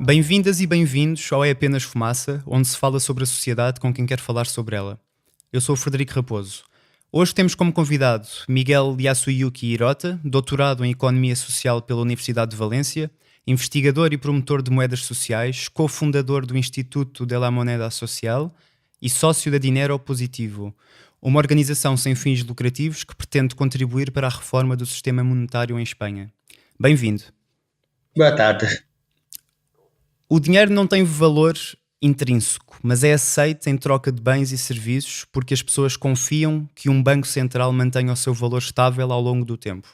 Bem-vindas e bem-vindos ao É Apenas Fumaça, onde se fala sobre a sociedade com quem quer falar sobre ela. Eu sou o Frederico Raposo. Hoje temos como convidado Miguel Yasuyuki Hirota, doutorado em Economia Social pela Universidade de Valência, investigador e promotor de moedas sociais, cofundador do Instituto de la Moneda Social e sócio da Dinero Positivo, uma organização sem fins lucrativos que pretende contribuir para a reforma do sistema monetário em Espanha. Bem-vindo. Boa tarde. O dinheiro não tem valor intrínseco, mas é aceito em troca de bens e serviços porque as pessoas confiam que um banco central mantenha o seu valor estável ao longo do tempo.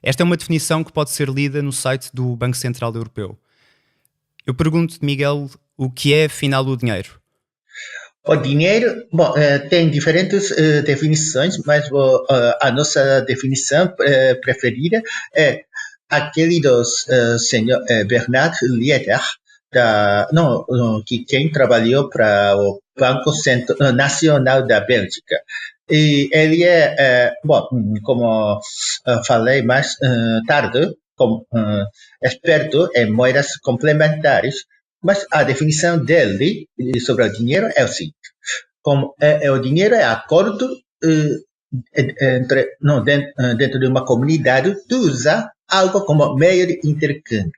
Esta é uma definição que pode ser lida no site do Banco Central Europeu. Eu pergunto-te, Miguel, o que é afinal o dinheiro? O dinheiro, tem diferentes definições, mas a nossa definição preferida é aquele dos senhor Bernard Lieder, quem trabalhou para o Banco Nacional da Bélgica. E ele como falei mais tarde, como experto em moedas complementares, mas a definição dele sobre o dinheiro é o seguinte: o dinheiro é acordo dentro de uma comunidade de usar algo como meio de intercâmbio.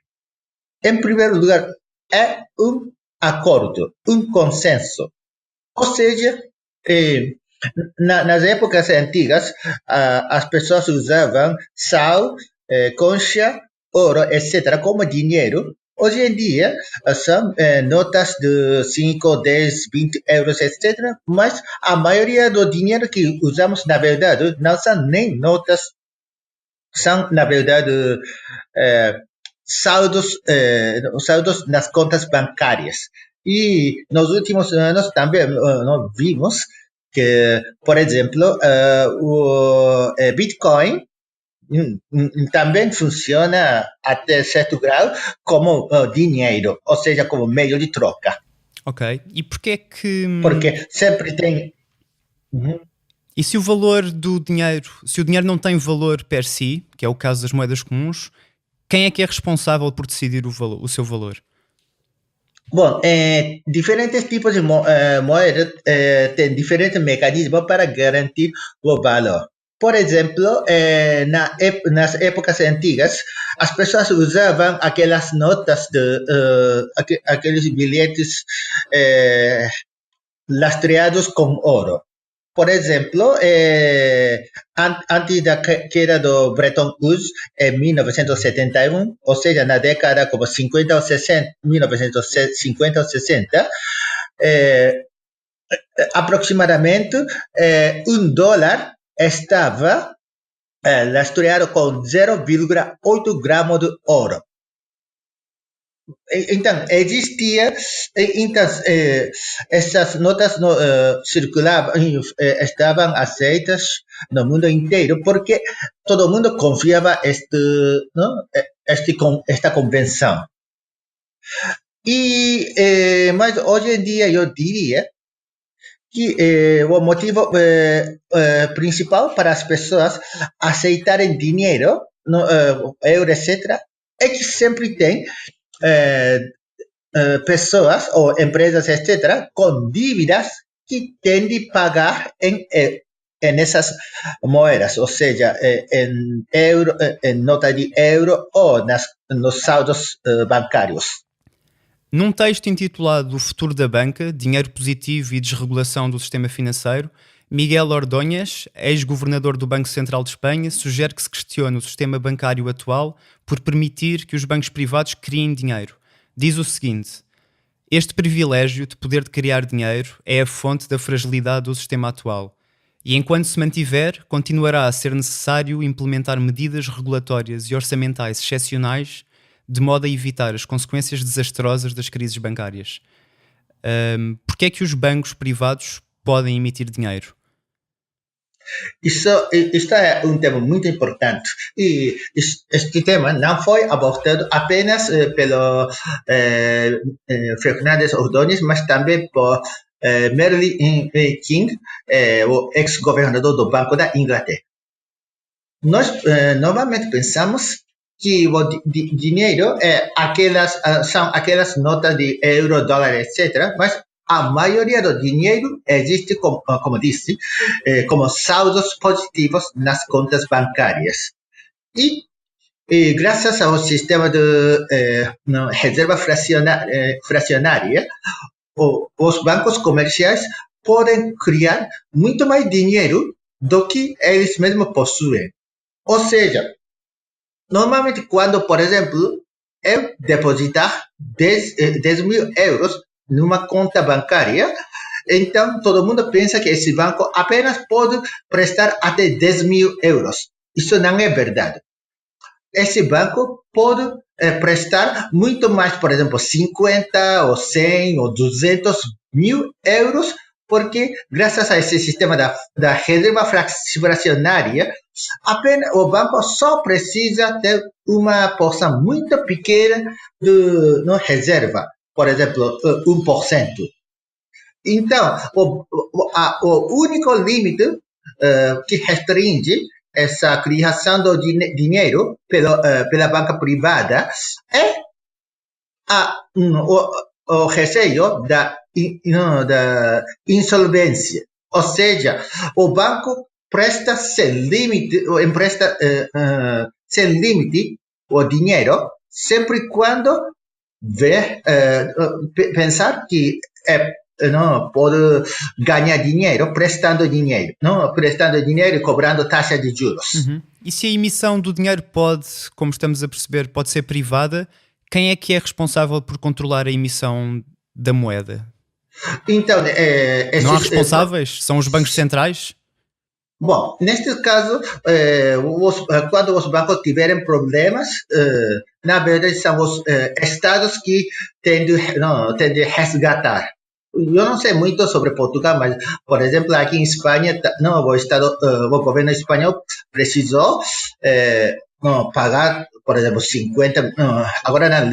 Em primeiro lugar, é um acordo, um consenso. Ou seja, nas épocas antigas, as pessoas usavam sal, concha, ouro, etc., como dinheiro. Hoje em dia, são notas de 5, 10, 20 euros, etc., mas a maioria do dinheiro que usamos, na verdade, não são nem notas, são, na verdade, saldos nas contas bancárias. E nos últimos anos também nós vimos que, por exemplo, o Bitcoin também funciona até certo grau como dinheiro, ou seja, como meio de troca. Ok. E porquê é que... Porque sempre tem... E se o valor do dinheiro, se o dinheiro não tem valor per si, que é o caso das moedas comuns, quem é que é responsável por decidir o seu valor? Bom, diferentes tipos de moedas têm diferentes mecanismos para garantir o valor. Por exemplo, nas épocas antigas, as pessoas usavam aquelas notas, aqueles bilhetes lastreados com ouro. Por exemplo, antes da queda do Bretton Woods, em 1971, ou seja, na década como 50 ou 60, 1950 ou 60, aproximadamente $1 estava lastreado com 0,8 gramos de ouro. Então, essas notas circulavam, estavam aceitas no mundo inteiro, porque todo mundo confiava esta convenção. Mas hoje em dia eu diria que o motivo principal para as pessoas aceitarem dinheiro, euro, etc., é que sempre tem pessoas ou empresas, etc., com dívidas que têm de pagar nessas moedas, ou seja, em euro, em nota de euro ou nos saldos bancários. Num texto intitulado O Futuro da Banca, Dinheiro Positivo e Desregulação do Sistema Financeiro, Miguel Ordóñez, ex-governador do Banco Central de Espanha, sugere que se questione o sistema bancário atual por permitir que os bancos privados criem dinheiro. Diz o seguinte: este privilégio de poder de criar dinheiro é a fonte da fragilidade do sistema atual. E enquanto se mantiver, continuará a ser necessário implementar medidas regulatórias e orçamentais excepcionais de modo a evitar as consequências desastrosas das crises bancárias. Porquê é que os bancos privados podem emitir dinheiro? Isto é um tema muito importante. E este tema não foi abordado apenas pelo Fernández Ordóñez, mas também por Merlin King, o ex-governador do Banco da Inglaterra. Nós normalmente pensamos que o dinheiro são aquelas notas de euro, dólar, etc., mas a maioria do dinheiro existe, como disse, como saldos positivos nas contas bancárias. E graças ao sistema de reserva fracionária, os bancos comerciais podem criar muito mais dinheiro do que eles mesmos possuem. Ou seja, normalmente quando, por exemplo, eu depositar 10 mil euros numa conta bancária, então todo mundo pensa que esse banco apenas pode prestar até 10 mil euros. Isso não é verdade. Esse banco pode prestar muito mais, por exemplo, 50 ou 100 ou 200 mil euros, porque graças a esse sistema da reserva fracionária, apenas o banco só precisa ter uma porção muito pequena de reserva, por exemplo, 1%. Então, o único limite que restringe essa criação do dinheiro pela banca privada é o receio da insolvência. Ou seja, o banco presta sem limite, empresta sem limite o dinheiro, sempre e quando pensar que não pode ganhar dinheiro prestando dinheiro, não prestando dinheiro e cobrando taxa de juros. Uhum. E se a emissão do dinheiro pode, como estamos a perceber, pode ser privada, quem é que é responsável por controlar a emissão da moeda? Então, não há responsáveis? São os bancos centrais? Bom, neste caso, quando os bancos tiverem problemas, na verdade são os estados que têm de resgatar. Eu não sei muito sobre Portugal, mas, por exemplo, aqui em Espanha, o governo espanhol precisou pagar, por exemplo, 50, agora não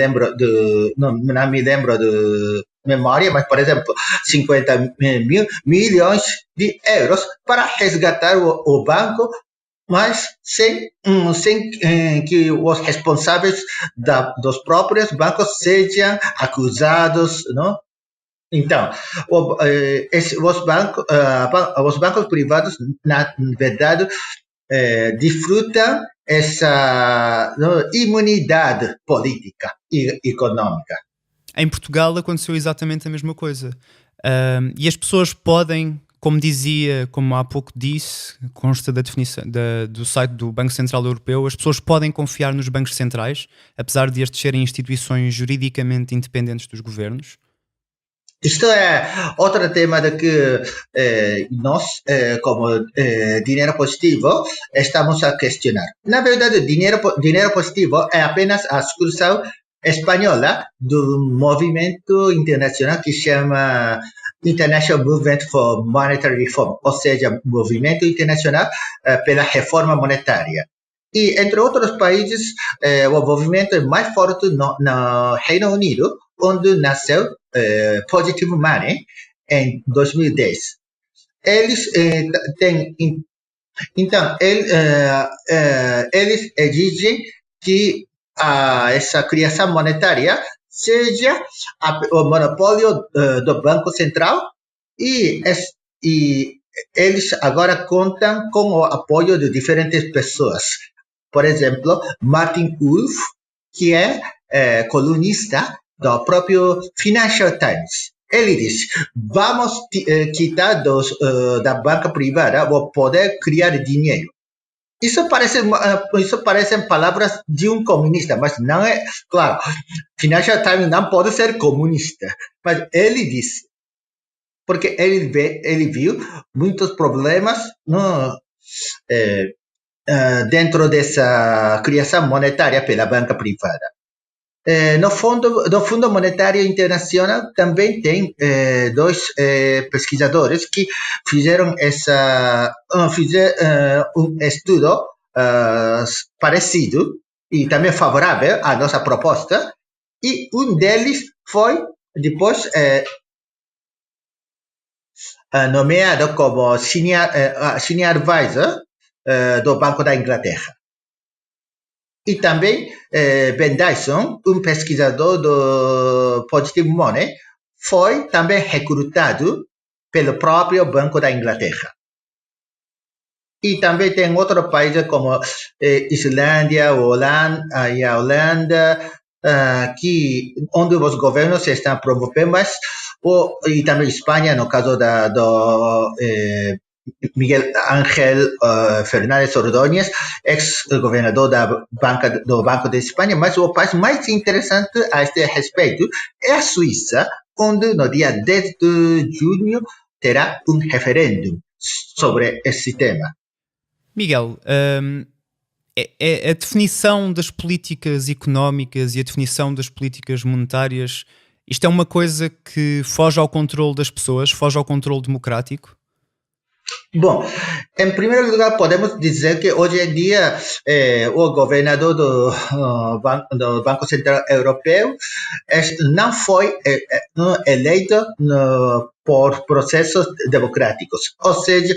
me lembro de memória, mas, por exemplo, 50 milhões de euros para resgatar o banco, mas sem que os responsáveis dos próprios bancos sejam acusados, não? Então, os bancos privados, na verdade, desfrutam essa imunidade política e econômica. Em Portugal aconteceu exatamente a mesma coisa. E as pessoas podem, como dizia, como há pouco disse, consta da definição do site do Banco Central Europeu, as pessoas podem confiar nos bancos centrais, apesar de estes serem instituições juridicamente independentes dos governos. Isto é outro tema de que nós, como dinheiro positivo, estamos a questionar. Na verdade, dinheiro positivo é apenas a excursão espanhola do movimento internacional que chama International Movement for Monetary Reform, ou seja, movimento internacional pela reforma monetária. E, entre outros países, o movimento é mais forte no Reino Unido, onde nasceu Positive Money em 2010. Eles eles exigem que essa criação monetária seja o monopólio do Banco Central e eles agora contam com o apoio de diferentes pessoas. Por exemplo, Martin Wolf, que é colunista do próprio Financial Times. Ele diz: vamos quitar da banca privada o poder criar dinheiro. Isso parecem palavras de um comunista, mas não é. Claro, Financial Times não pode ser comunista, mas ele disse, porque ele viu muitos problemas dentro dessa criação monetária pela banca privada. No Fundo Monetário Internacional também tem dois pesquisadores que fizeram um estudo parecido e também favorável à nossa proposta, e um deles foi depois nomeado como senior advisor do Banco da Inglaterra. E também Ben Dyson, pesquisador do Positive Money, foi também recrutado pelo próprio Banco da Inglaterra. E também tem outros países como Islândia, a Holanda, onde os governos estão promovendo mais, e também Espanha, no caso do Miguel Ángel Fernández Ordóñez, ex-governador do Banco de Espanha, mas o país mais interessante a este respeito é a Suíça, onde no dia 10 de junho terá referendo sobre esse tema. Miguel, a definição das políticas económicas e a definição das políticas monetárias, isto é uma coisa que foge ao controle das pessoas, foge ao controle democrático? Bom, em primeiro lugar, podemos dizer que hoje em dia o governador do Banco Central Europeu não foi eleito por processos democráticos. Ou seja,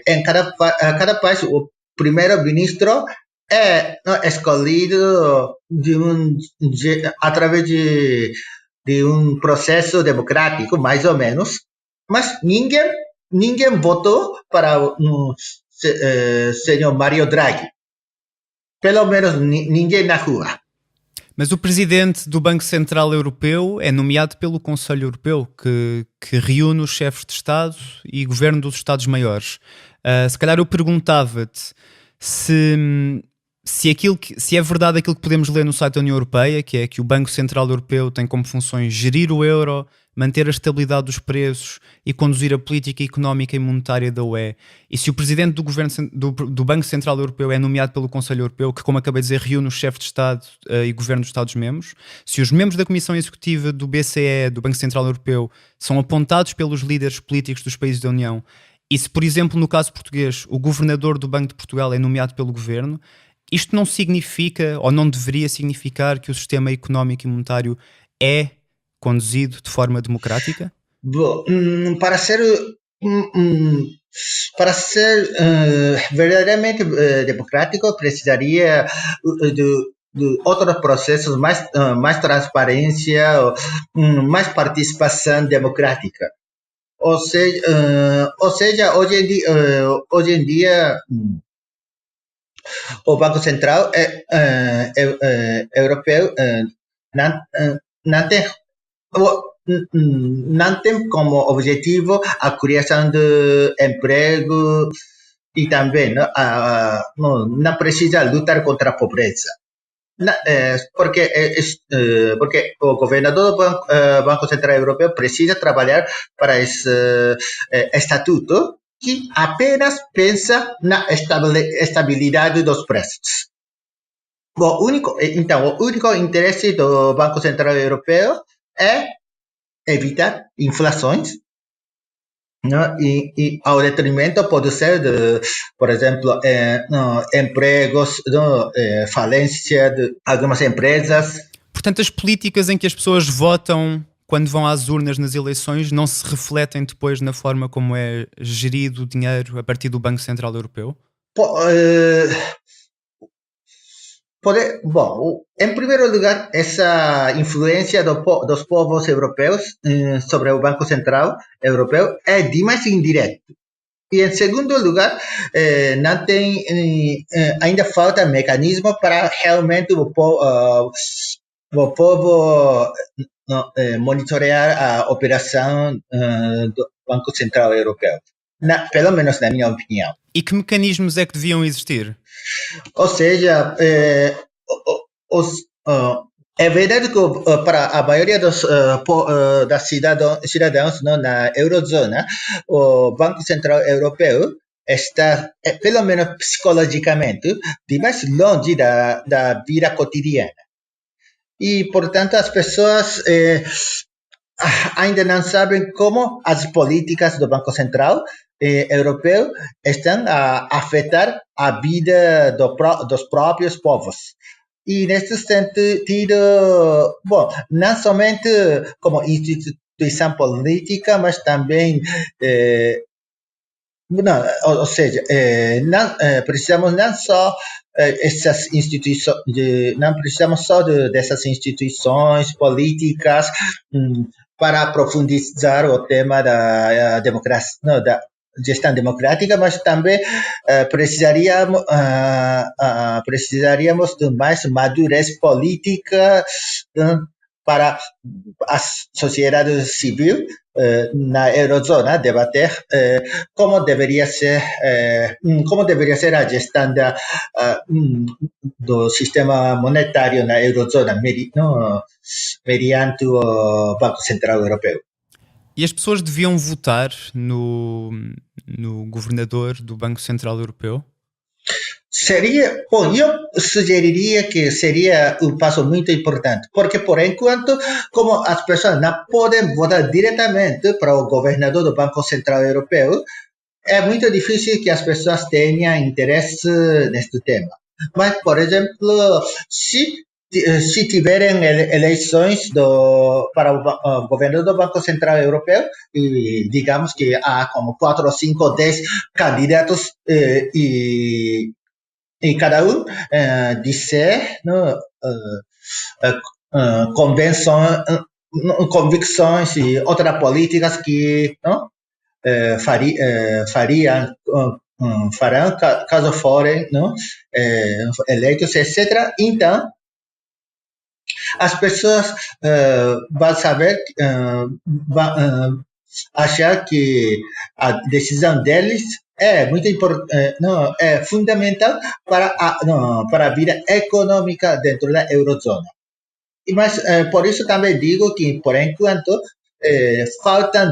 em cada país, o primeiro-ministro é escolhido através de um processo democrático, mais ou menos, mas ninguém votou para o senhor Mário Draghi. Pelo menos ninguém na rua. Mas o presidente do Banco Central Europeu é nomeado pelo Conselho Europeu, que reúne os chefes de Estado e governo dos Estados-maiores. Se calhar eu perguntava-te se é verdade aquilo que podemos ler no site da União Europeia, que é que o Banco Central Europeu tem como funções gerir o euro, manter a estabilidade dos preços e conduzir a política económica e monetária da UE. E se o presidente do Banco Central Europeu é nomeado pelo Conselho Europeu, que, como acabei de dizer, reúne os chefes de Estado e governo dos Estados-membros, se os membros da Comissão Executiva do BCE, do Banco Central Europeu, são apontados pelos líderes políticos dos países da União, e se, por exemplo, no caso português, o governador do Banco de Portugal é nomeado pelo governo, isto não significa, ou não deveria significar, que o sistema económico e monetário é conduzido de forma democrática? Bom, para ser verdadeiramente democrático, precisaria de outros processos, mais transparência, mais participação democrática. Ou seja, hoje em dia o Banco Central Europeu não tem como objetivo a criação de emprego e também não precisa lutar contra a pobreza. Porque o governador do Banco Central Europeu precisa trabalhar para esse estatuto que apenas pensa na estabilidade dos preços. O único interesse do Banco Central Europeu é evitar inflações, né? E ao detrimento pode ser de, por exemplo, empregos, falência de algumas empresas. Portanto, as políticas em que as pessoas votam quando vão às urnas nas eleições não se refletem depois na forma como é gerido o dinheiro a partir do Banco Central Europeu? Bom, em primeiro lugar, essa influência dos povos europeus sobre o Banco Central Europeu é demais indireto. E em segundo lugar, não tem, ainda falta mecanismo para realmente o povo monitorear a operação do Banco Central Europeu. Pelo menos na minha opinião. E que mecanismos é que deviam existir? Ou seja, é verdade que para a maioria dos cidadãos na Eurozona, o Banco Central Europeu está, pelo menos psicologicamente, de mais longe da vida cotidiana. E, portanto, as pessoas ainda não sabem como as políticas do Banco Central Europeu estão a afetar a vida dos próprios povos. E, nesse sentido, bom, não somente como instituição política, mas também, ou seja, precisamos não só essas instituições, não precisamos só dessas instituições políticas para aprofundizar o tema da democracia, não, da gestão democrática, mas também precisaríamos de mais madurez política para a sociedade civil na Eurozona debater como deveria ser a gestão do sistema monetário na Eurozona mediante o Banco Central Europeu. E as pessoas deviam votar no governador do Banco Central Europeu? Eu sugeriria que seria um passo muito importante, porque por enquanto, como as pessoas não podem votar diretamente para o governador do Banco Central Europeu, é muito difícil que as pessoas tenham interesse neste tema. Mas, por exemplo, se tiverem eleições para o governador do Banco Central Europeu, e digamos que há como 4 ou 5 ou 10 candidatos e cada um disser convicções e outras políticas que farão caso forem eleitos, etc. Então, as pessoas vão saber, vão achar que a decisão deles é muito importante, é fundamental para a vida econômica dentro da Eurozona. Mas por isso também digo que, por enquanto, falta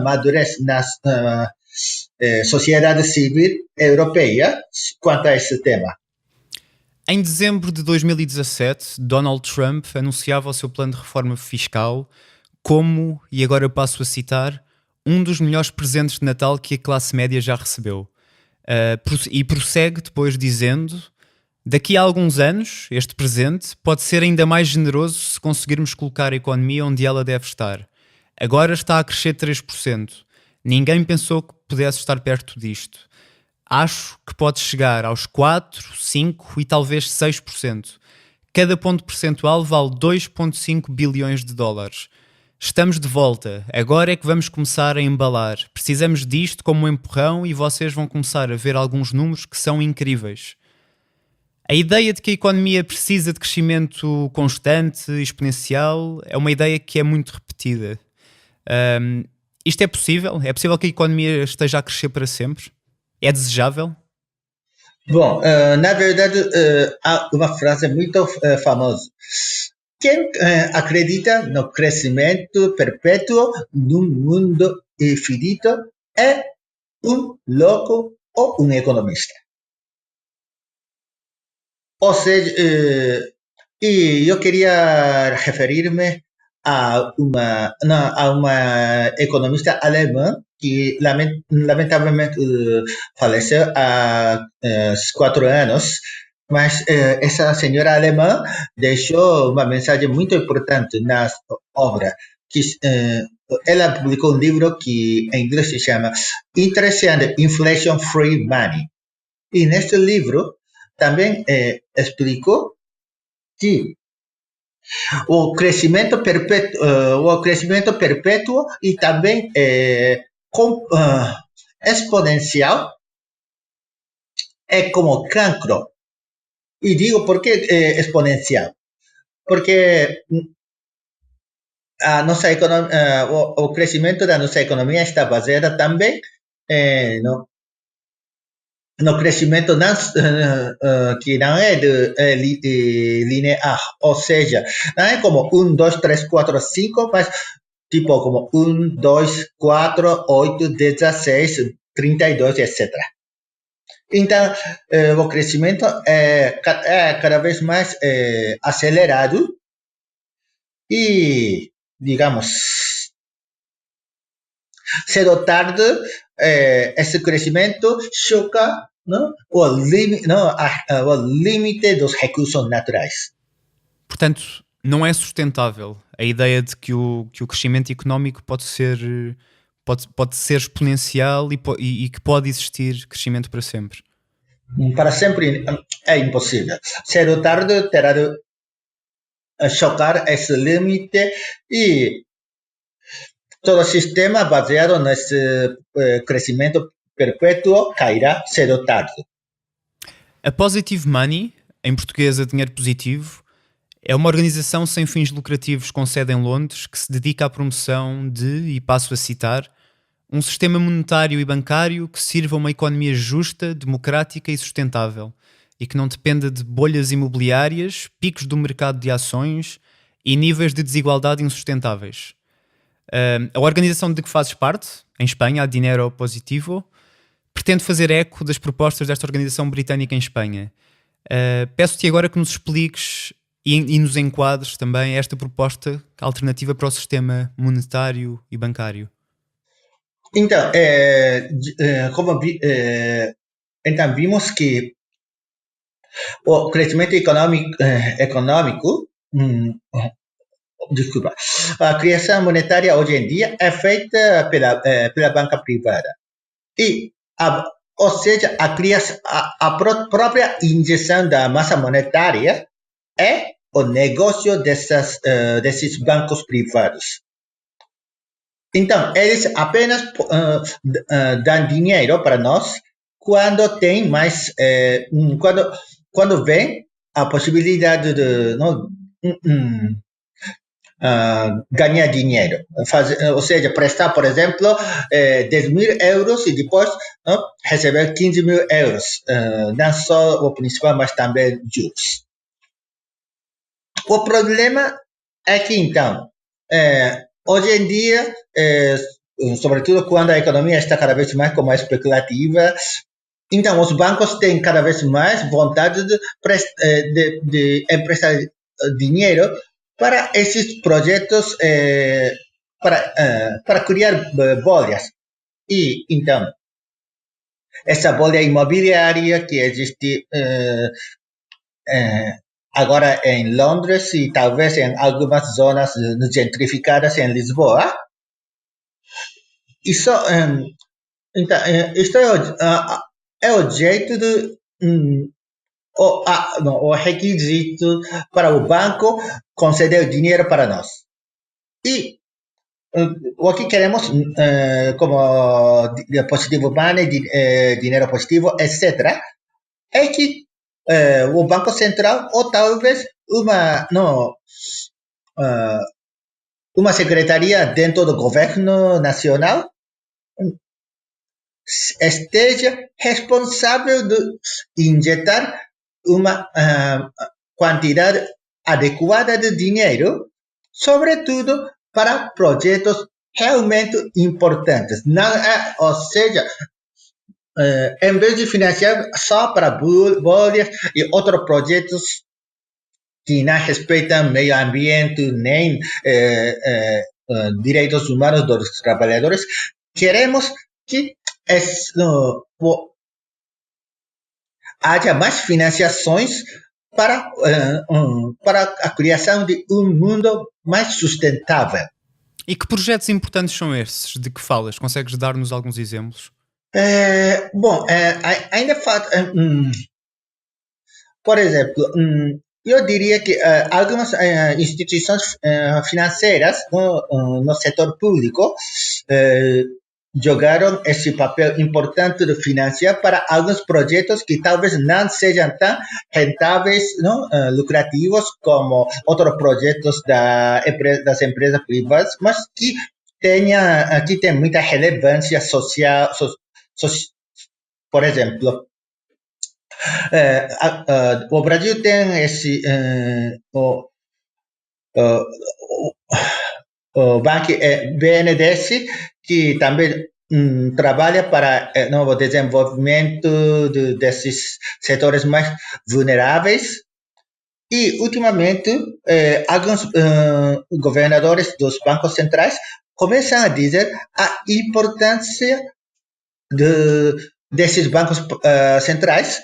madurez na sociedade civil europeia quanto a esse tema. Em dezembro de 2017, Donald Trump anunciava o seu plano de reforma fiscal como, e agora eu passo a citar, um dos melhores presentes de Natal que a classe média já recebeu. E prossegue depois dizendo: daqui a alguns anos, este presente pode ser ainda mais generoso se conseguirmos colocar a economia onde ela deve estar. Agora está a crescer 3%. Ninguém pensou que pudesse estar perto disto. Acho que pode chegar aos 4, 5 e talvez 6%. Cada ponto percentual vale 2,5 bilhões de dólares. Estamos de volta, agora é que vamos começar a embalar. Precisamos disto como um empurrão e vocês vão começar a ver alguns números que são incríveis. A ideia de que a economia precisa de crescimento constante e exponencial é uma ideia que é muito repetida. Isto é possível? É possível que a economia esteja a crescer para sempre? É desejável? Bom, na verdade, há uma frase muito famosa. Quem acredita no crescimento perpétuo num mundo infinito é um louco ou um economista. Ou seja, e eu queria referir-me a uma economista alemã que lamentavelmente faleceu há 4 anos, mas essa senhora alemã deixou uma mensagem muito importante na obra, que ela publicou um livro que em inglês se chama Interest and Inflation Free Money. E neste livro também explicou que o crescimento perpétuo e também exponencial é como cancro. E digo por que exponencial? Porque a nossa o crescimento da nossa economia está baseado também no crescimento que não é linear, ou seja, não é como 1, 2, 3, 4, 5, mas tipo como 1, 2, 4, 8, 16, 32, etc. Então, o crescimento é cada vez mais acelerado e, digamos, cedo ou tarde, esse crescimento choca o limite dos recursos naturais. Portanto, não é sustentável a ideia de que o crescimento económico pode ser exponencial e que pode existir crescimento para sempre. Para sempre é impossível. Cedo ou tarde terá de chocar esse limite e todo sistema baseado nesse crescimento perpétuo cairá cedo ou tarde. A Positive Money, em português a dinheiro positivo, é uma organização sem fins lucrativos com sede em Londres que se dedica à promoção de, e passo a citar, um sistema monetário e bancário que sirva a uma economia justa, democrática e sustentável e que não dependa de bolhas imobiliárias, picos do mercado de ações e níveis de desigualdade insustentáveis. A organização de que fazes parte, em Espanha, a Dinero Positivo, pretende fazer eco das propostas desta organização britânica em Espanha. Peço-te agora que nos expliques e nos enquadres também esta proposta alternativa para o sistema monetário e bancário. Então, então vimos que o crescimento econômico desculpa, a criação monetária hoje em dia é feita pela banca privada. E, ou seja, a própria injeção da massa monetária é o negócio desses bancos privados. Então, eles apenas dão dinheiro para nós quando tem mais, quando vem a possibilidade de ganhar dinheiro. Ou seja, prestar, por exemplo, 10 mil euros e depois receber 15 mil euros. Não só o principal, mas também juros. O problema é que, então, hoje em dia, sobretudo quando a economia está cada vez mais como especulativa, então os bancos têm cada vez mais vontade de emprestar dinheiro para esses projetos, para criar bolhas. E, então, essa bolha imobiliária que existe agora em Londres e talvez em algumas zonas gentrificadas em Lisboa. Isso, então, isto é o jeito de o requisito para o banco conceder dinheiro para nós. E o que queremos, como positivo money, dinheiro positivo, etc., é que o Banco Central, ou talvez uma secretaria dentro do governo nacional, esteja responsável de injetar uma quantidade adequada de dinheiro, sobretudo para projetos realmente importantes. Não ou seja, em vez de financiar só para bolhas e outros projetos que não respeitam meio ambiente nem direitos humanos dos trabalhadores, queremos que haja mais financiações para a criação de um mundo mais sustentável. E que projetos importantes são esses de que falas? Consegues dar-nos alguns exemplos? Bom, ainda falta, por exemplo, eu diria que algumas instituições financeiras no setor público jogaram esse papel importante de financiar para alguns projetos que talvez não sejam tão rentáveis, lucrativos como outros projetos das empresas privadas, mas que tem muita relevância social, por exemplo, o Brasil tem esse o banco BNDES, que também trabalha para o desenvolvimento desses setores mais vulneráveis. E, ultimamente, alguns governadores dos bancos centrais começam a dizer a importância desses bancos centrais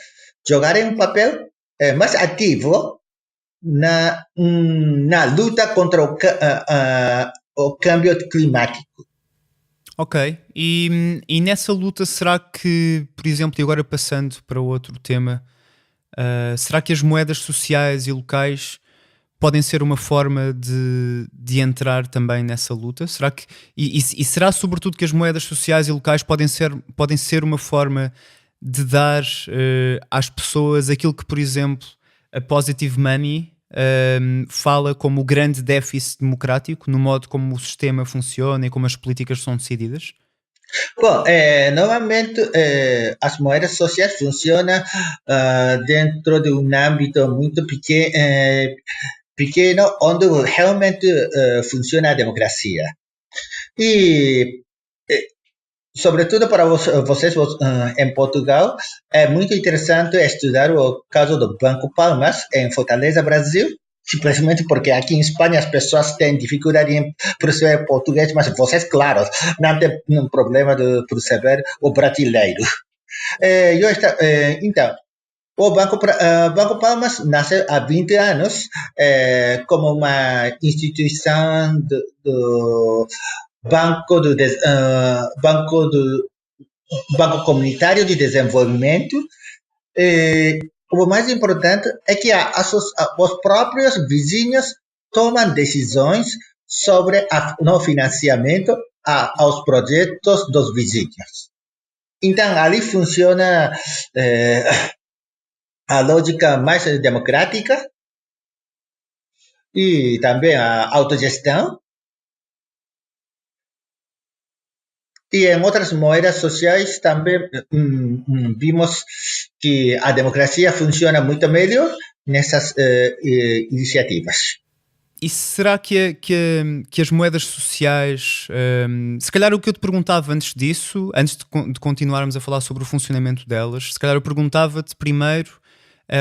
jogarem um papel mais ativo na luta contra o câmbio climático. Ok. E nessa luta, será que, por exemplo, e agora passando para outro tema, será que as moedas sociais e locais podem ser uma forma de entrar também nessa luta? Será que, e será sobretudo que as moedas sociais e locais podem ser uma forma de dar às pessoas aquilo que, por exemplo, a Positive Money fala como o grande déficit democrático no modo como o sistema funciona e como as políticas são decididas? Bom, normalmente as moedas sociais funcionam dentro de um âmbito muito pequeno onde realmente funciona a democracia. E, sobretudo para vocês em Portugal, é muito interessante estudar o caso do Banco Palmas em Fortaleza, Brasil, simplesmente porque aqui em Espanha as pessoas têm dificuldade em perceber português, mas vocês, claro, não têm um problema de perceber o brasileiro. Então, o Banco Palmas nasceu há 20 anos como uma instituição do Banco, Banco Comunitário de Desenvolvimento. O mais importante é que os próprios vizinhos tomam decisões sobre o financiamento aos projetos dos vizinhos. Então, ali funciona a lógica mais democrática e também a autogestão. E em outras moedas sociais também vimos que a democracia funciona muito melhor nessas iniciativas. E será que as moedas sociais, se calhar o que eu te perguntava antes disso, antes de continuarmos a falar sobre o funcionamento delas, se calhar eu perguntava-te primeiro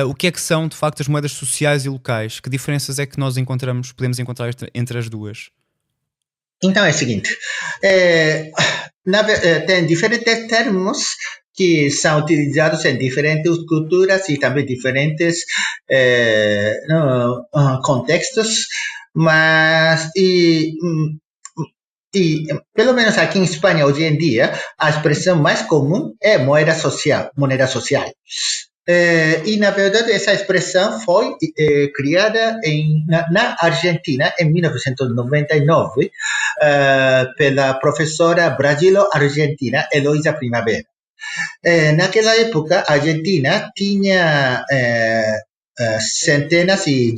o que é que são de facto as moedas sociais e locais? Que diferenças é que nós podemos encontrar entre as duas? Então é o seguinte, tem diferentes termos que são utilizados em diferentes culturas e também diferentes contextos, mas pelo menos aqui em Espanha hoje em dia a expressão mais comum é moneda social. E, na verdade, essa expressão foi criada na Argentina em 1999 pela professora brasilo-argentina Eloísa Primavera. Naquela época, a Argentina tinha centenas e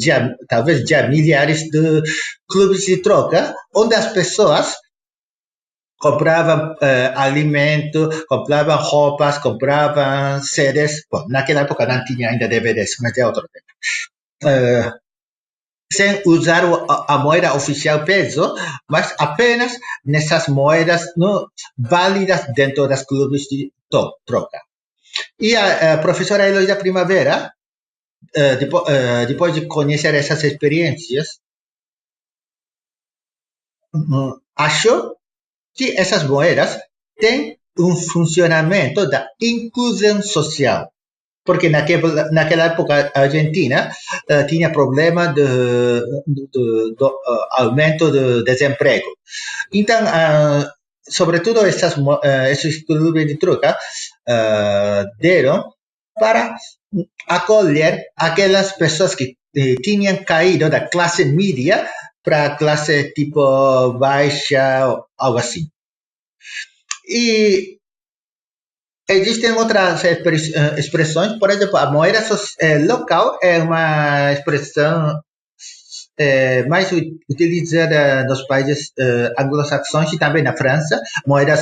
talvez já milhares de clubes de troca, onde as pessoas compravam alimento, compravam roupas, compravam CDs. Bom, naquela época não tinha ainda DVDs, mas é outro tempo. Sem usar a moeda oficial peso, mas apenas nessas moedas válidas dentro das clubes de troca. E a professora Eloísa Primavera, depois de conhecer essas experiências, achou que essas moedas têm um funcionamento da inclusão social. Porque naquela época a Argentina tinha problema do aumento do desemprego. Então, sobretudo esses clubes de troca deram para acolher aquelas pessoas que tinham caído da classe média para a classe tipo baixa, algo assim. E existem outras expressões, por exemplo, a moeda local é uma expressão mais utilizada nos países anglo-saxões e também na França. Moeda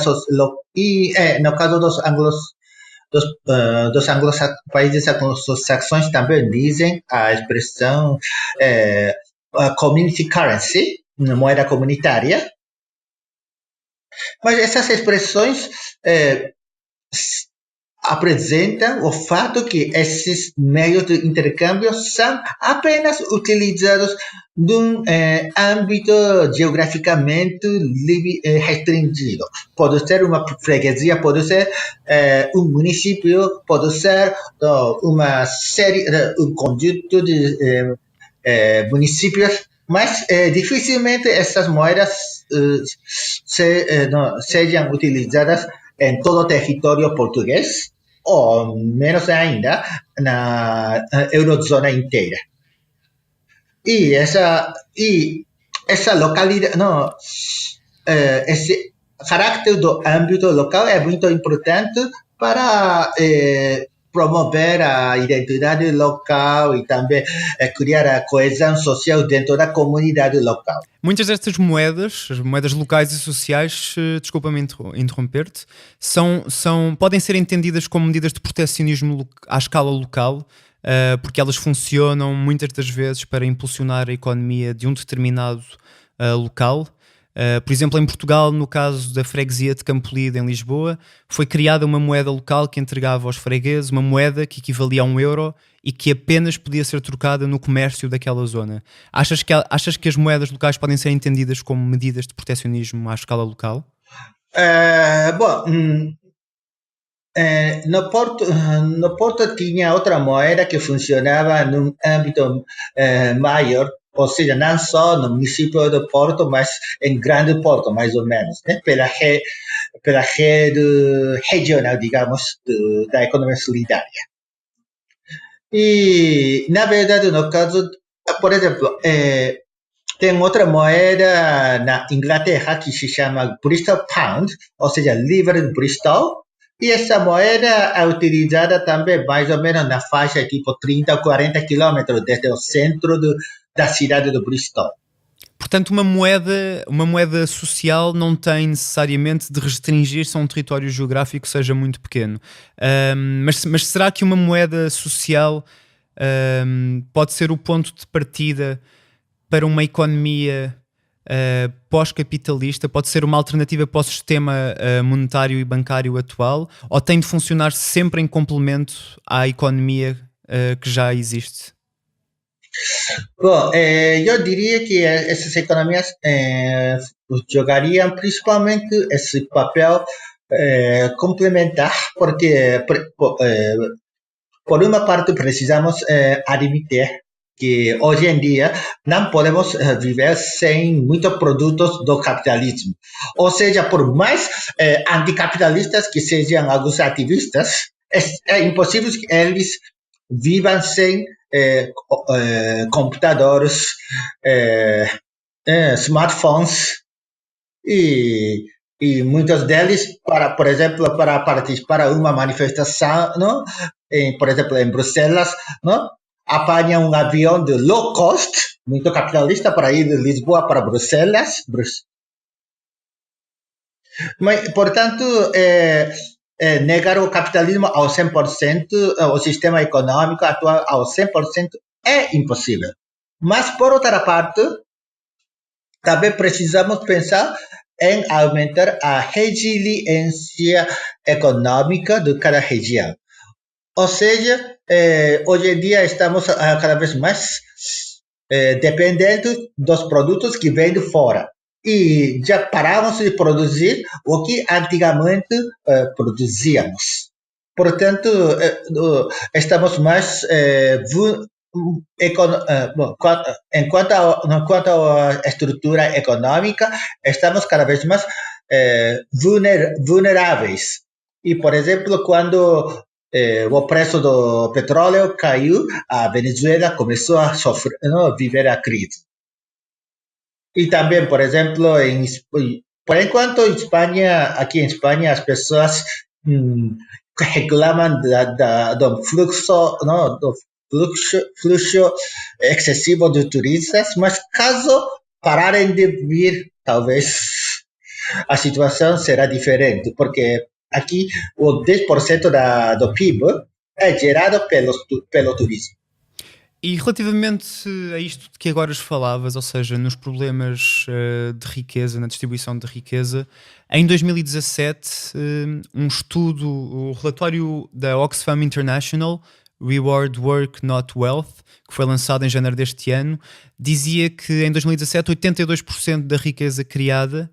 e no caso dos países anglo-saxões também dizem a expressão community currency, moeda comunitária. Mas essas expressões apresentam o fato que esses meios de intercâmbio são apenas utilizados num âmbito geograficamente restringido. Pode ser uma freguesia, pode ser um município, pode ser uma série, um conjunto de municípios mas dificilmente essas moedas sejam utilizadas em todo o território português, ou menos ainda na eurozona inteira. E essa localidade, não, esse caráter do âmbito local é muito importante para promover a identidade local e também criar a coesão social dentro da comunidade local. Muitas destas moedas, as moedas locais e sociais, desculpa-me interromper-te, podem ser entendidas como medidas de protecionismo à escala local, porque elas funcionam muitas das vezes para impulsionar a economia de um determinado local. Por exemplo, em Portugal, no caso da freguesia de Campolide, em Lisboa, foi criada uma moeda local que entregava aos fregueses uma moeda que equivalia a €1 e que apenas podia ser trocada no comércio daquela zona. Achas que as moedas locais podem ser entendidas como medidas de protecionismo à escala local? No Porto tinha outra moeda que funcionava num âmbito maior, ou seja, não só no município do Porto, mas em Grande Porto, mais ou menos, né? pela rede regional, digamos, da economia solidária. E, na verdade, no caso, por exemplo, tem outra moeda na Inglaterra que se chama Bristol Pound, ou seja, livre de Bristol. E essa moeda é utilizada também mais ou menos na faixa tipo 30 ou 40 quilômetros desde o centro da cidade de Bristol. Portanto, uma moeda social não tem necessariamente de restringir-se a um território geográfico que seja muito pequeno. Mas será que uma moeda social pode ser o ponto de partida para uma economia pós-capitalista? Pode ser uma alternativa para o sistema monetário e bancário atual? Ou tem de funcionar sempre em complemento à economia que já existe? Bom, eu diria que essas economias jogariam principalmente esse papel complementar, porque, por uma parte, precisamos admitir que hoje em dia não podemos viver sem muitos produtos do capitalismo. Ou seja, por mais anticapitalistas que sejam alguns ativistas, é impossível que eles vivam sem computadores, smartphones e muitos deles, por exemplo, para participar de uma manifestação, não? Por exemplo, em Bruxelas, não? Apanham um avião de low cost, muito capitalista, para ir de Lisboa para Bruxelas. Mas, portanto, negar o capitalismo ao 100%, o sistema econômico atual ao 100% é impossível. Mas, por outra parte, também precisamos pensar em aumentar a resiliência econômica de cada região. Ou seja, hoje em dia estamos cada vez mais dependentes dos produtos que vêm de fora. E já paramos de produzir o que antigamente produzíamos. Portanto, estamos mais quanto à estrutura econômica, estamos cada vez mais vulneráveis. E, por exemplo, quando o preço do petróleo caiu, a Venezuela começou a sofrer, viver a crise. E também, por exemplo, por enquanto, aqui em Espanha, as pessoas reclamam do fluxo excessivo de turistas, mas caso pararem de vir, talvez a situação será diferente, porque aqui o 10% do PIB é gerado pelo turismo. E relativamente a isto de que agora falavas, ou seja, nos problemas de riqueza, na distribuição de riqueza, em 2017, um estudo, o relatório da Oxfam International, Reward Work Not Wealth, que foi lançado em janeiro deste ano, dizia que em 2017 82% da riqueza criada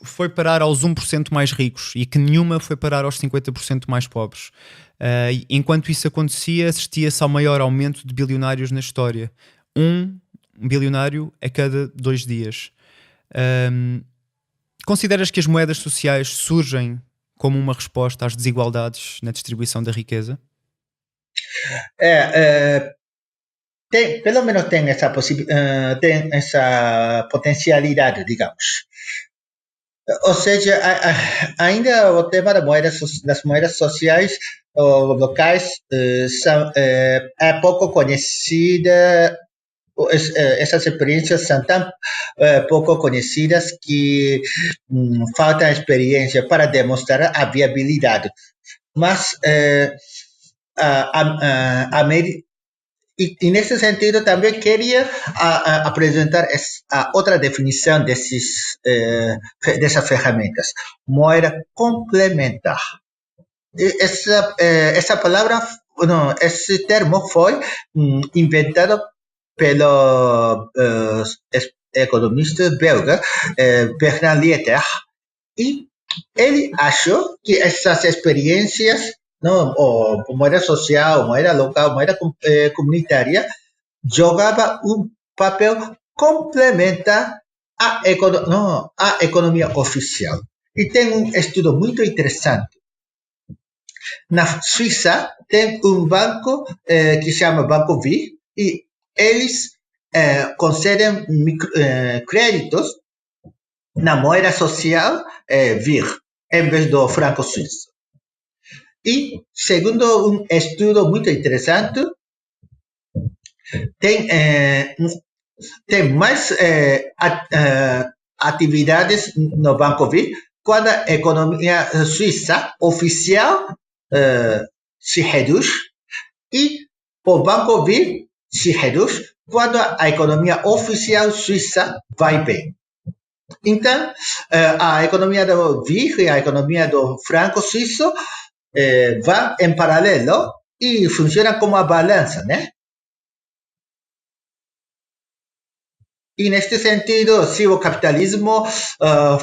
foi parar aos 1% mais ricos e que nenhuma foi parar aos 50% mais pobres. Enquanto isso acontecia, assistia-se ao maior aumento de bilionários na história. Um bilionário a cada 2 dias. Ahm, Consideras que as moedas sociais surgem como uma resposta às desigualdades na distribuição da riqueza? Pelo menos tem essa potencialidade, digamos. Ou seja, ainda o tema das moedas sociais ou locais é pouco conhecida. Essas experiências são tão pouco conhecidas que falta experiência para demonstrar a viabilidade. Mas a e nesse sentido também queria apresentar a outra definição dessas ferramentas. Moeda complementar. Essa palavra, não, esse termo foi inventado pelo economista belga Bernard Lietaer, e ele achou que essas experiências, não, ou moeda social, moeda local, moeda comunitária, jogava um papel complementar à economia oficial. E tem um estudo muito interessante. Na Suíça tem um banco que se chama Banco V, e eles concedem créditos na moeda social VIR, em vez do franco suíço. E, segundo um estudo muito interessante, tem mais atividades no Banco V quando a economia suíça oficial se reduz, e o Banco V se reduz quando a economia oficial suíça vai bem. Então, a economia do VIR e a economia do franco suíço vão em paralelo e funcionam como a balança, né? E neste sentido, se o capitalismo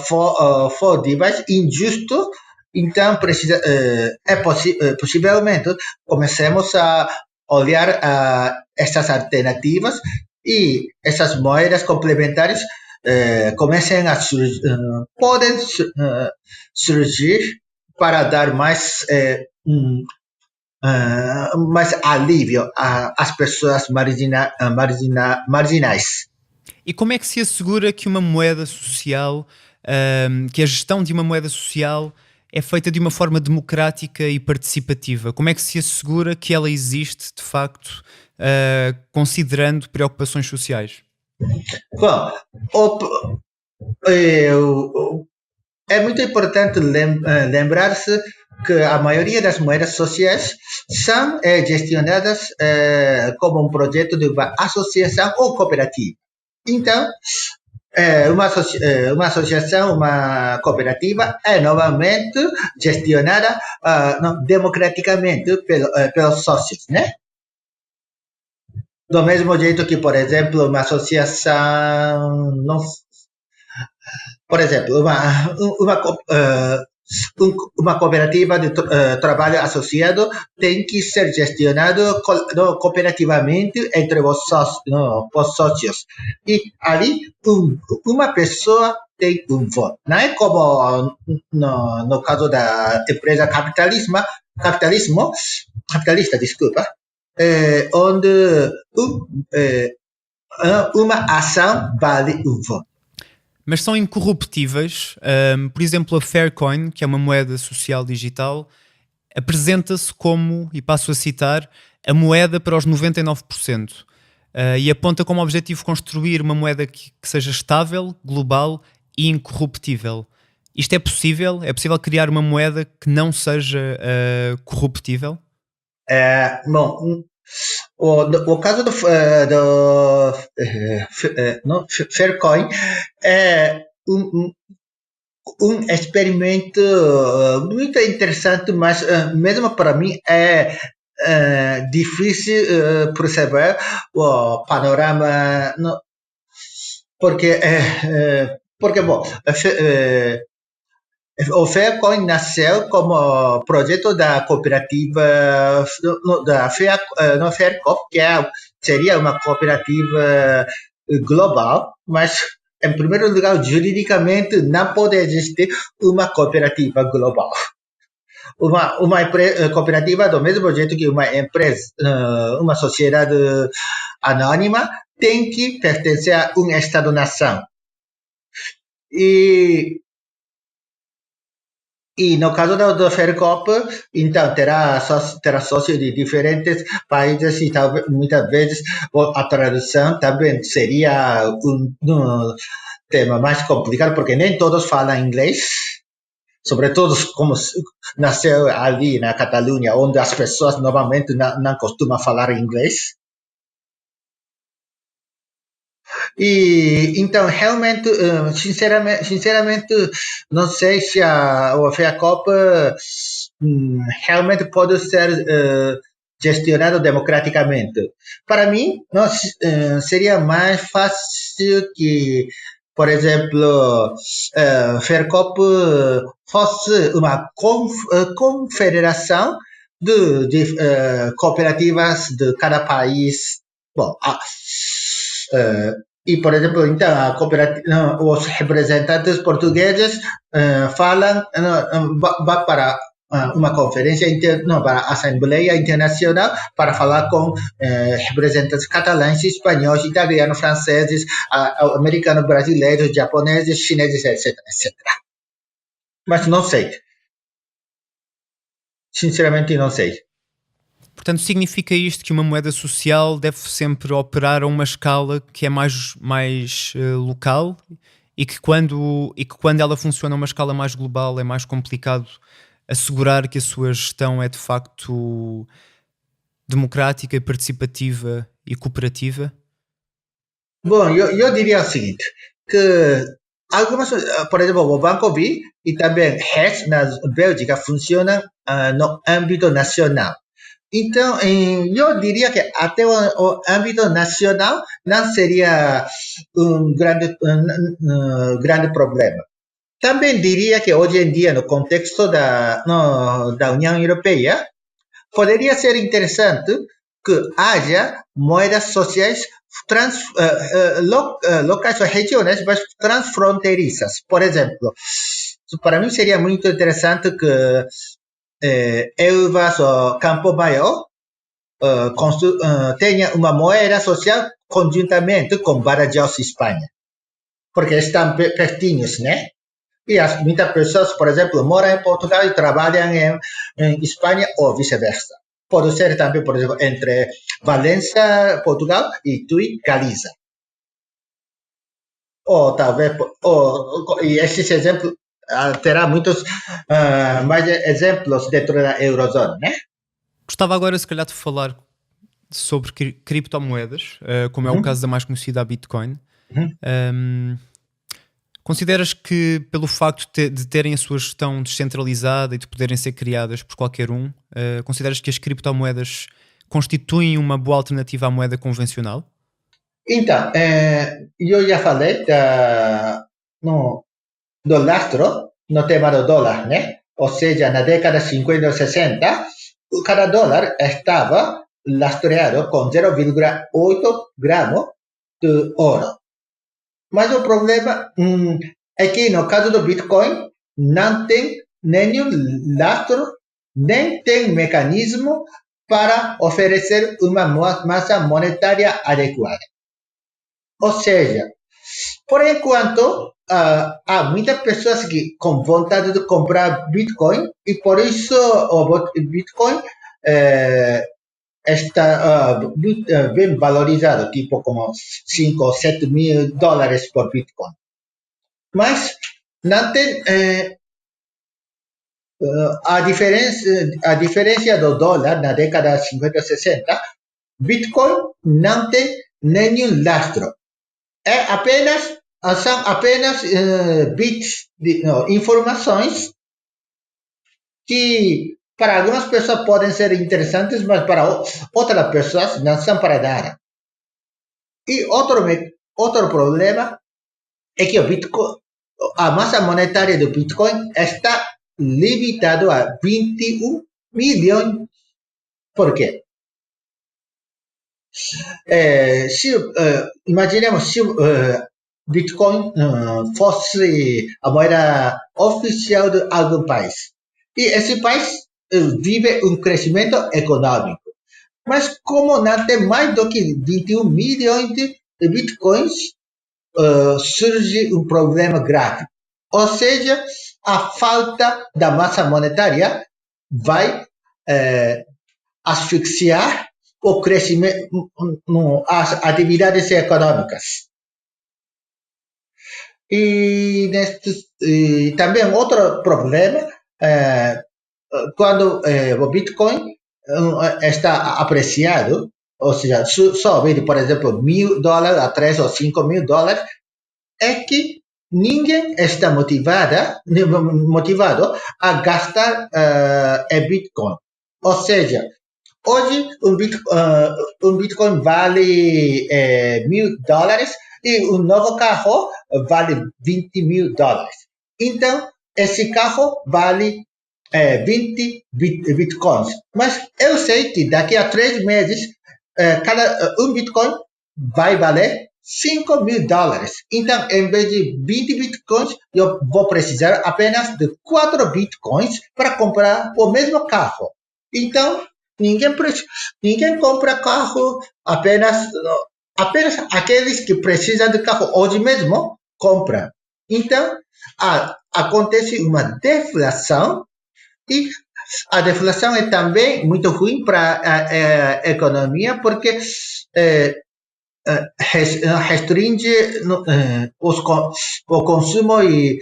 for demais injusto, então possivelmente comecemos a olhar essas alternativas, e essas moedas complementares comecem a podem surgir para dar mais alívio às pessoas marginais. E como é que se assegura que uma moeda social, que a gestão de uma moeda social é feita de uma forma democrática e participativa? Como é que se assegura que ela existe, de facto, considerando preocupações sociais? Bom, é muito importante lembrar-se que a maioria das moedas sociais são gestionadas como um projeto de uma associação ou cooperativa. Então, uma associação, uma cooperativa é novamente gestionada democraticamente pelos sócios, né? Do mesmo jeito que, por exemplo, uma associação, não, por exemplo, uma cooperativa de trabalho associado tem que ser gestionado cooperativamente entre os sócios. E ali, uma pessoa tem um voto. Não é como no caso da empresa capitalista, desculpa, onde uma ação vale um voto. Mas são incorruptíveis. Por exemplo, a Faircoin, que é uma moeda social digital, apresenta-se como, e passo a citar, a moeda para os 99%. E aponta como objetivo construir uma moeda que seja estável, global e incorruptível. Isto é possível? É possível criar uma moeda que não seja corruptível? Bom, o caso do Faircoin é um experimento muito interessante, mas mesmo para mim é difícil perceber o panorama, porque bom, O Faircoin nasceu como projeto da cooperativa no Faircop, seria uma cooperativa global, mas, em primeiro lugar, juridicamente não pode existir uma cooperativa global. Uma cooperativa, do mesmo jeito que uma empresa, uma sociedade anônima, tem que pertencer a um Estado-nação. E no caso do Fercop, então terá sócios de diferentes países e talvez, muitas vezes a tradução também seria um tema mais complicado, porque nem todos falam inglês, sobretudo como nasceu ali na Catalunha, onde as pessoas normalmente não costumam falar inglês. E então, realmente, sinceramente, não sei se o FEACOP realmente pode ser gestionado democraticamente. Para mim, seria mais fácil que, por exemplo, FERCOP fosse uma confederação de cooperativas de cada país. Bom, e, por exemplo, então, os representantes portugueses falam, vão para uma conferência, para a Assembleia Internacional, para falar com representantes catalães, espanhóis, italianos, franceses, americanos, brasileiros, japoneses, chineses, etc, etc. Mas não sei. Sinceramente, não sei. Portanto, significa isto que uma moeda social deve sempre operar a uma escala que é mais local e que quando ela funciona a uma escala mais global é mais complicado assegurar que a sua gestão é de facto democrática, participativa e cooperativa? Bom, eu diria o seguinte, que algumas, por exemplo, o Banco B e também RES na Bélgica funcionam no âmbito nacional. Então, eu diria que até o âmbito nacional não seria um grande problema. Também diria que hoje em dia, no contexto da União Europeia, poderia ser interessante que haja moedas sociais locais ou regionais, mas transfronteiriças. Por exemplo, para mim seria muito interessante que Elvas ou Campo Maior tenha uma moeda social conjuntamente com Badajoz, Espanha. Porque estão pertinhos, né? E muitas pessoas, por exemplo, moram em Portugal e trabalham em Espanha ou vice-versa. Pode ser também, por exemplo, entre Valência, Portugal e Tui, Galiza. Ou talvez, e esses exemplos terá muitos mais exemplos dentro da Eurozona, né? Gostava agora, se calhar, de falar sobre criptomoedas, como é o caso da mais conhecida, a Bitcoin. Consideras que, pelo facto de terem a sua gestão descentralizada e de poderem ser criadas por qualquer um, consideras que as criptomoedas constituem uma boa alternativa à moeda convencional? Então, eu já falei do lastro no tema do dólar, né? Ou seja, na década de 50 ou 60, cada dólar estava lastreado com 0,8 gramos de ouro. Mas o problema é que no caso do Bitcoin não tem nenhum lastro, nem tem mecanismo para oferecer uma massa monetária adequada. Ou seja, por enquanto, há muitas pessoas com vontade de comprar Bitcoin e por isso o Bitcoin está bem valorizado, tipo como 5 ou 7 mil dólares por Bitcoin. Mas não tem a diferença do dólar na década de 50 e 60, Bitcoin não tem nenhum lastro. São apenas bits, informações que para algumas pessoas podem ser interessantes, mas para outras pessoas não são para nada. E outro problema é que o Bitcoin, a masa monetaria do Bitcoin está limitado a 21 milhões. Por quê? Imaginemos se Bitcoin fosse a moeda oficial de algum país. E esse país vive um crescimento econômico. Mas como não tem mais do que 21 milhões de Bitcoins, surge um problema grave. Ou seja, a falta da massa monetária vai asfixiar o crescimento, as atividades econômicas. E também outro problema, quando o Bitcoin está apreciado, ou seja, sobe, por exemplo, $1.000 a 3 ou $5.000, é que ninguém está motivado a gastar em Bitcoin. Ou seja, hoje um Bitcoin vale $1.000 e um novo carro vale $20.000. Então, esse carro vale 20 Bitcoins. Mas eu sei que daqui a 3 meses, um Bitcoin vai valer $5.000. Então, em vez de 20 Bitcoins, eu vou precisar apenas de 4 Bitcoins para comprar o mesmo carro. Então, ninguém compra carro, apenas aqueles que precisam de carro hoje mesmo compram. Então, acontece uma deflação e a deflação é também muito ruim para a economia porque restringe o consumo e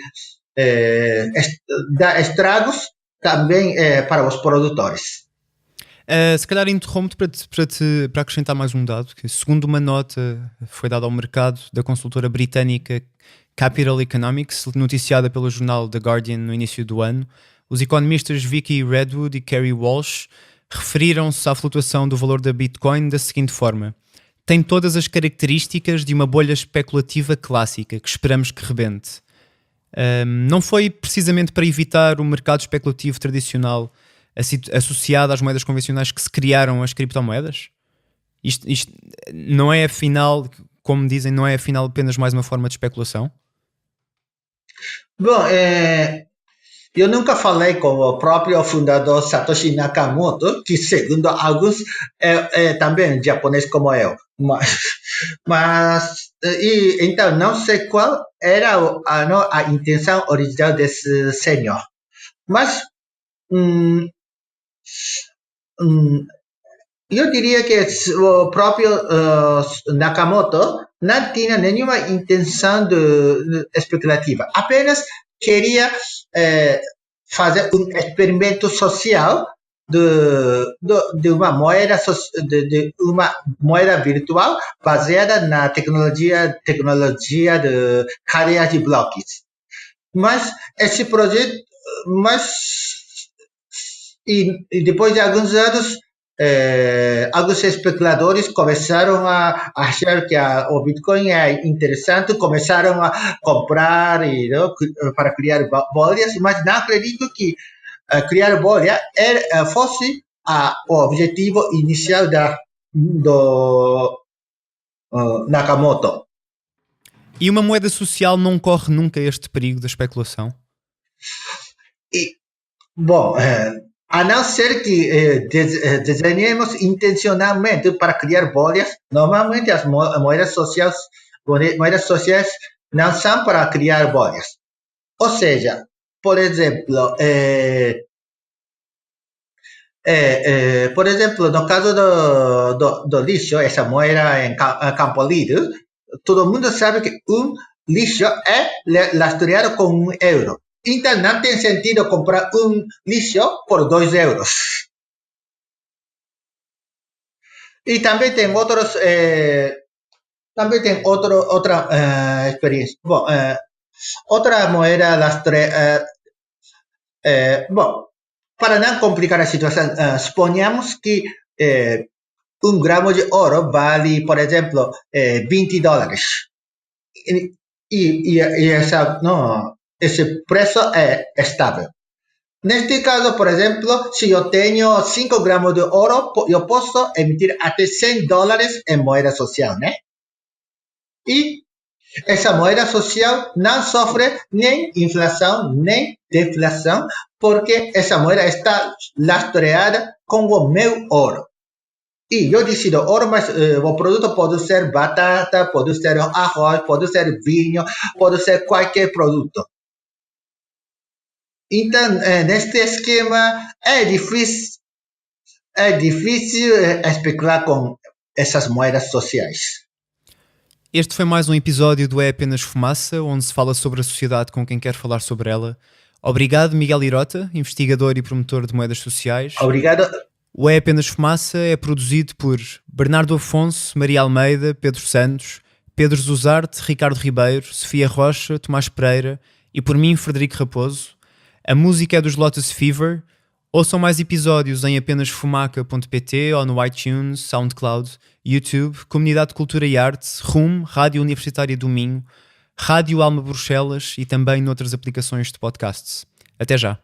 dá estragos também para os produtores. Se calhar interrompo para acrescentar mais um dado, que segundo uma nota foi dada ao mercado da consultora britânica Capital Economics, noticiada pelo jornal The Guardian no início do ano, os economistas Vicky Redwood e Kerry Walsh referiram-se à flutuação do valor da Bitcoin da seguinte forma: tem todas as características de uma bolha especulativa clássica que esperamos que rebente. Não foi precisamente para evitar o mercado especulativo tradicional associado às moedas convencionais que se criaram as criptomoedas? Isto não é afinal, como dizem, não é afinal apenas mais uma forma de especulação? Bom, eu nunca falei com o próprio fundador Satoshi Nakamoto, que segundo alguns é também japonês como eu. Então não sei qual era a intenção original desse senhor. Mas eu diria que o próprio Nakamoto não tinha nenhuma intenção especulativa. Apenas queria fazer um experimento social de uma moeda virtual baseada na tecnologia de cadeia de bloques. Mas esse projeto, e depois de alguns anos, alguns especuladores começaram a achar que o Bitcoin é interessante, começaram a comprar para criar bolhas, mas não acredito que criar bolha fosse o objetivo inicial do Nakamoto. E uma moeda social não corre nunca este perigo da especulação? Bom, a não ser que desenhemos intencionalmente para criar bolhas, normalmente as moedas sociais não são para criar bolhas. Ou seja, por exemplo, no caso do lixo, essa moeda em Campo Lido, todo mundo sabe que um lixo é lastreado com €1. Então, não tem sentido comprar um lixo por €2. E também tem outra experiência. Bom, outra moeda bom, para não complicar a situação, suponhamos que 1 gramo de ouro vale, por exemplo, $20. esse preço é estável. Neste caso, por exemplo, se eu tenho 5 gramos de ouro, eu posso emitir até $100 em moeda social, né? E essa moeda social não sofre nem inflação, nem deflação, porque essa moeda está lastreada com o meu ouro. E eu decido ouro, mas o produto pode ser batata, pode ser arroz, pode ser vinho, pode ser qualquer produto. Então, neste esquema, é difícil especular com essas moedas sociais. Este foi mais um episódio do É Apenas Fumaça, onde se fala sobre a sociedade com quem quer falar sobre ela. Obrigado, Miguel Irota, investigador e promotor de moedas sociais. Obrigado. O É Apenas Fumaça é produzido por Bernardo Afonso, Maria Almeida, Pedro Santos, Pedro Zuzarte, Ricardo Ribeiro, Sofia Rocha, Tomás Pereira e por mim, Frederico Raposo. A música é dos Lotus Fever. Ouçam mais episódios em apenasfumaca.pt ou no iTunes, SoundCloud, YouTube, Comunidade de Cultura e Arte, RUM, Rádio Universitária do Minho, Rádio Alma Bruxelas e também noutras aplicações de podcasts. Até já!